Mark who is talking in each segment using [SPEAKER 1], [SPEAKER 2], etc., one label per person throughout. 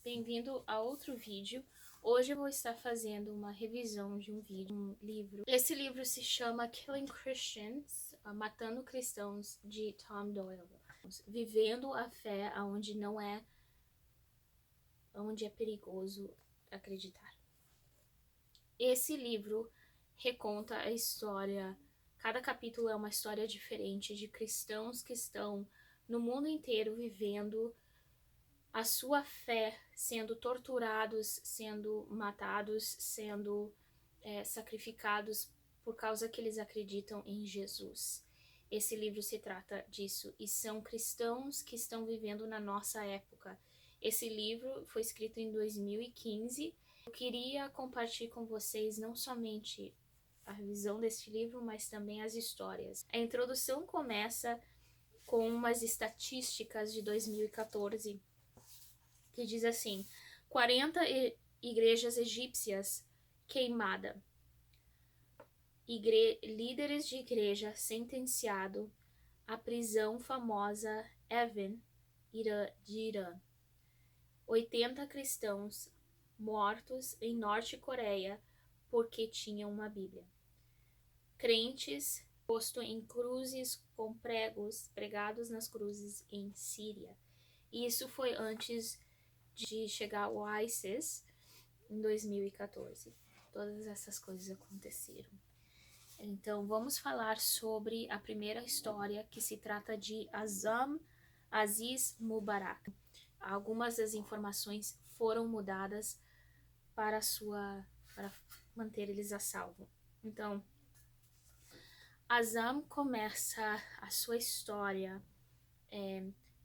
[SPEAKER 1] bem-vindo a outro vídeo. Hoje eu vou estar fazendo uma revisão de um livro. Esse livro se chama Killing Christians, Matando Cristãos, de Tom Doyle. Vivendo a fé onde é perigoso acreditar. Esse livro reconta a história, cada capítulo é uma história diferente de cristãos que estão no mundo inteiro vivendo a sua fé, sendo torturados, sendo matados, sendo sacrificados por causa que eles acreditam em Jesus. Esse livro se trata disso, e são cristãos que estão vivendo na nossa época. Esse livro foi escrito em 2015. Eu queria compartilhar com vocês não somente a revisão deste livro, mas também as histórias. A introdução começa com umas estatísticas de 2014, que diz assim: 40 igrejas egípcias queimada, líderes de igreja sentenciado à prisão famosa Evin de Irã, 80 cristãos mortos em Norte Coreia porque tinham uma Bíblia, crentes postos em cruzes com pregos pregados nas cruzes em Síria. E isso foi antes de chegar o ISIS em 2014. Todas essas coisas aconteceram. Então vamos falar sobre a primeira história, que se trata de Azam Aziz Mubarak. Algumas das informações foram mudadas para manter eles a salvo. Então, Azam começa a sua história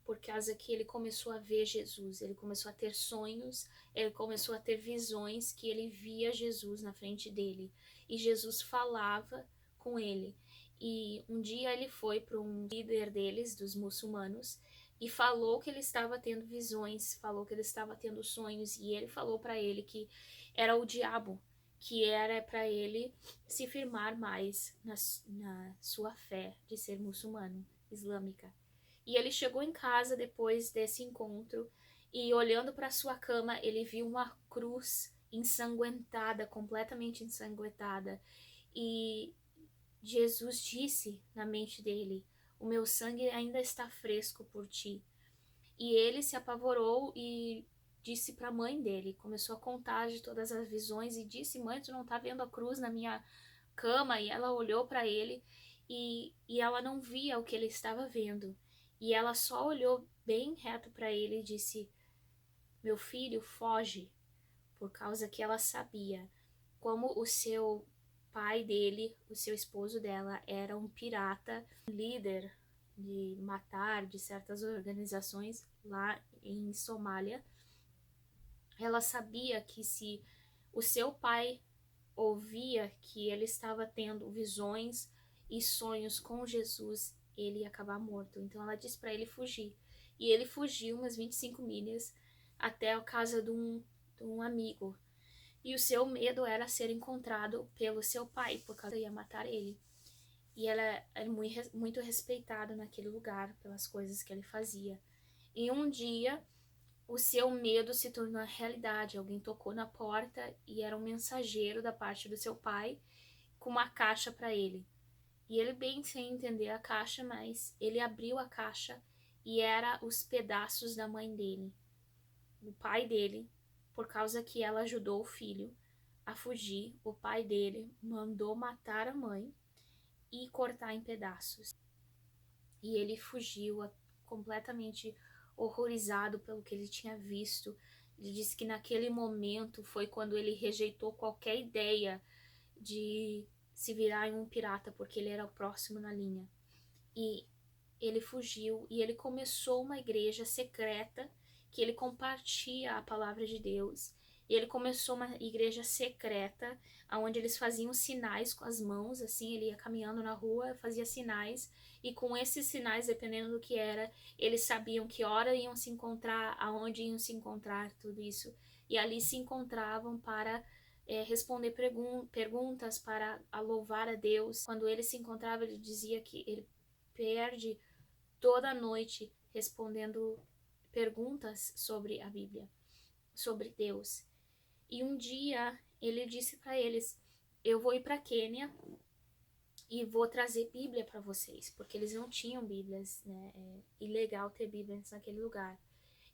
[SPEAKER 1] por causa que ele começou a ver Jesus, ele começou a ter sonhos, ele começou a ter visões que ele via Jesus na frente dele, e Jesus falava com ele. E um dia ele foi para um líder deles, dos muçulmanos, e falou que ele estava tendo visões, falou que ele estava tendo sonhos, e ele falou para ele que era o diabo, que era para ele se firmar mais na sua fé de ser muçulmano, islâmica. E ele chegou em casa depois desse encontro e, olhando para sua cama, ele viu uma cruz ensanguentada, completamente ensanguentada. E Jesus disse na mente dele: "O meu sangue ainda está fresco por ti." E ele se apavorou e disse para a mãe dele, começou a contar de todas as visões e disse: "Mãe, tu não está vendo a cruz na minha cama?" E ela olhou para ele e ela não via o que ele estava vendo. E ela só olhou bem reto para ele e disse: "Meu filho, foge." Por causa que ela sabia como o seu pai dele, o seu esposo dela, era um pirata, líder de matar de certas organizações lá em Somália. Ela sabia que se o seu pai ouvia que ele estava tendo visões e sonhos com Jesus, ele ia acabar morto. Então ela disse para ele fugir. E ele fugiu umas 25 milhas até a casa de um amigo. E o seu medo era ser encontrado pelo seu pai, por causa que ia matar ele. E ela era muito respeitada naquele lugar pelas coisas que ele fazia. E um dia, o seu medo se tornou realidade. Alguém tocou na porta e era um mensageiro da parte do seu pai com uma caixa para ele. E ele, bem sem entender a caixa, mas ele abriu a caixa e era os pedaços da mãe dele, o pai dele. Por causa que ela ajudou o filho a fugir, o pai dele mandou matar a mãe e cortar em pedaços. E ele fugiu completamente horrorizado pelo que ele tinha visto. Ele disse que naquele momento foi quando ele rejeitou qualquer ideia de se virar em um pirata, porque ele era o próximo na linha. E ele fugiu e ele começou uma igreja secreta que ele compartilha a palavra de Deus. E ele começou uma igreja secreta, onde eles faziam sinais com as mãos, assim, ele ia caminhando na rua, fazia sinais, e com esses sinais, dependendo do que era, eles sabiam que hora iam se encontrar, aonde iam se encontrar, tudo isso. E ali se encontravam para responder perguntas, para louvar a Deus. Quando ele se encontrava, ele dizia que ele perde toda a noite respondendo perguntas sobre a Bíblia. sobre Deus. E um dia ele disse para eles: eu vou ir para Quênia e vou trazer Bíblia para vocês, porque eles não tinham Bíblias, né? É ilegal ter Bíblias naquele lugar.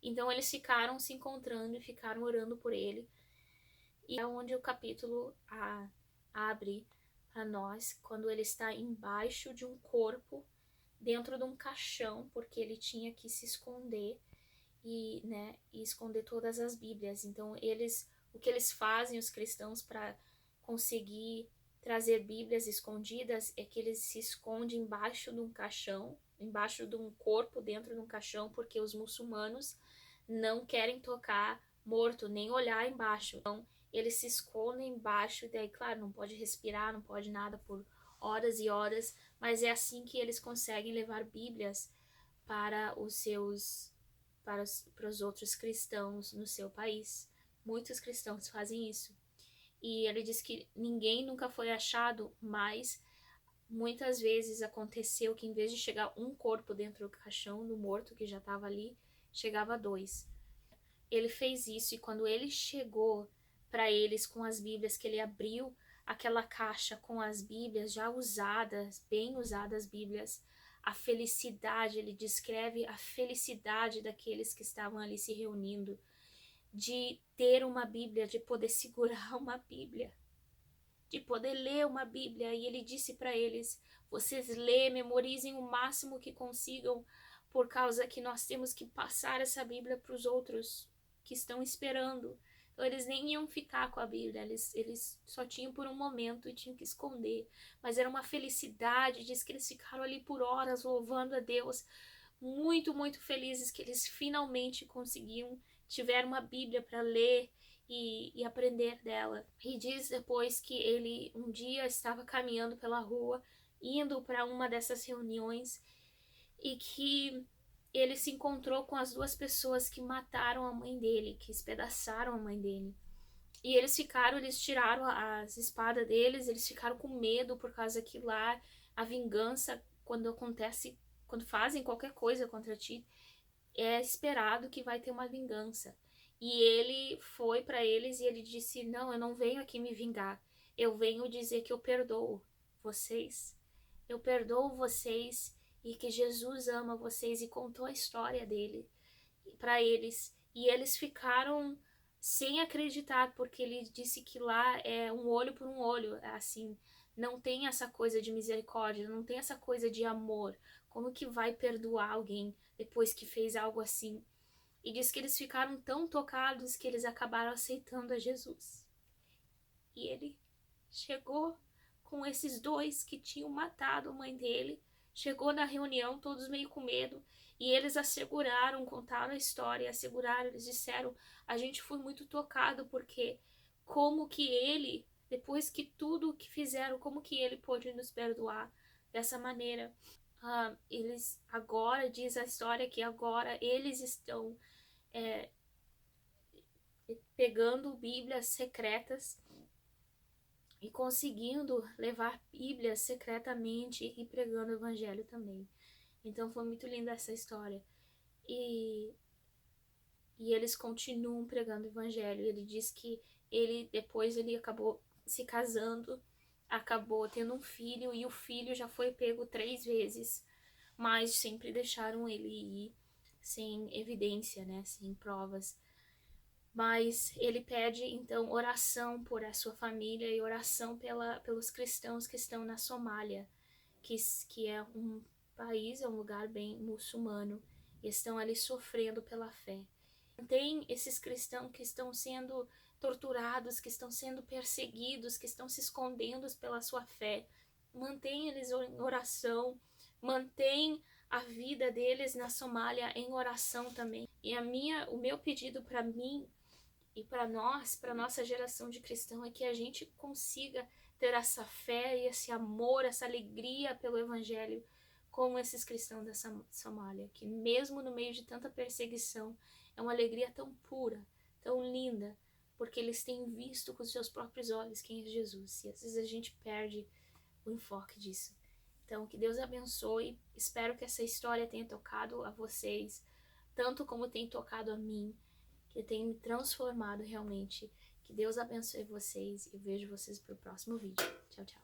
[SPEAKER 1] Então eles ficaram se encontrando e ficaram orando por ele. E é onde o capítulo abre para nós, quando ele está embaixo de um corpo, dentro de um caixão, porque ele tinha que se esconder e, né, e esconder todas as Bíblias. Então o que eles fazem, os cristãos, para conseguir trazer Bíblias escondidas é que eles se escondem embaixo de um caixão, embaixo de um corpo dentro de um caixão, porque os muçulmanos não querem tocar morto, nem olhar embaixo. Então eles se escondem embaixo, e daí, claro, não pode respirar, não pode nada por horas e horas, mas é assim que eles conseguem levar Bíblias para para os outros cristãos no seu país. Muitos cristãos fazem isso. E ele diz que ninguém nunca foi achado, mas muitas vezes aconteceu que em vez de chegar um corpo dentro do caixão do morto que já estava ali, chegava dois. Ele fez isso, e quando ele chegou para eles com as Bíblias, que ele abriu aquela caixa com as Bíblias já usadas, bem usadas Bíblias, a felicidade, ele descreve a felicidade daqueles que estavam ali se reunindo, de ter uma Bíblia, de poder segurar uma Bíblia, de poder ler uma Bíblia. E ele disse para eles: vocês lêem, memorizem o máximo que consigam, por causa que nós temos que passar essa Bíblia para os outros que estão esperando. Então eles nem iam ficar com a Bíblia, eles só tinham por um momento e tinham que esconder. Mas era uma felicidade, diz que eles ficaram ali por horas louvando a Deus, muito, muito felizes que eles finalmente conseguiam, tiveram uma Bíblia para ler e aprender dela. E diz depois que ele um dia estava caminhando pela rua, indo para uma dessas reuniões, e que ele se encontrou com as duas pessoas que mataram a mãe dele, que espedaçaram a mãe dele. E eles tiraram as espadas deles, eles ficaram com medo, por causa que lá a vingança, quando fazem qualquer coisa contra ti, é esperado que vai ter uma vingança. E ele foi para eles e ele disse: não, eu não venho aqui me vingar, eu venho dizer que eu perdoo vocês, eu perdoo vocês, e que Jesus ama vocês. E contou a história dele para eles, e eles ficaram sem acreditar, porque ele disse que lá é um olho por um olho, assim, não tem essa coisa de misericórdia, não tem essa coisa de amor. Como que vai perdoar alguém depois que fez algo assim? E diz que eles ficaram tão tocados que eles acabaram aceitando a Jesus. E ele chegou com esses dois que tinham matado a mãe dele, chegou na reunião todos meio com medo, e eles asseguraram, contaram a história, asseguraram, eles disseram: a gente foi muito tocado, porque como que ele, depois que tudo que fizeram, como que ele pôde nos perdoar dessa maneira? Eles agora, diz a história, que agora eles estão pegando Bíblias secretas e conseguindo levar Bíblias secretamente e pregando o Evangelho também. Então foi muito linda essa história. E eles continuam pregando o Evangelho. Ele diz que depois ele acabou se casando, acabou tendo um filho, e o filho já foi pego 3 vezes, mas sempre deixaram ele ir sem evidência, né, sem provas. Mas ele pede então oração por a sua família e oração pelos cristãos que estão na Somália, que é um país, é um lugar bem muçulmano, e estão ali sofrendo pela fé. Tem esses cristãos que estão sendo torturados, que estão sendo perseguidos, que estão se escondendo pela sua fé. Mantém eles em oração, mantém a vida deles na Somália em oração também. E o meu pedido para mim e para nós, para nossa geração de cristão, é que a gente consiga ter essa fé e esse amor, essa alegria pelo Evangelho, como esses cristãos da Somália, que mesmo no meio de tanta perseguição, é uma alegria tão pura, tão linda, porque eles têm visto com os seus próprios olhos quem é Jesus, e às vezes a gente perde o enfoque disso. Então, que Deus abençoe, espero que essa história tenha tocado a vocês, tanto como tem tocado a mim, que tem me transformado realmente. Que Deus abençoe vocês e eu vejo vocês pro próximo vídeo. Tchau, tchau.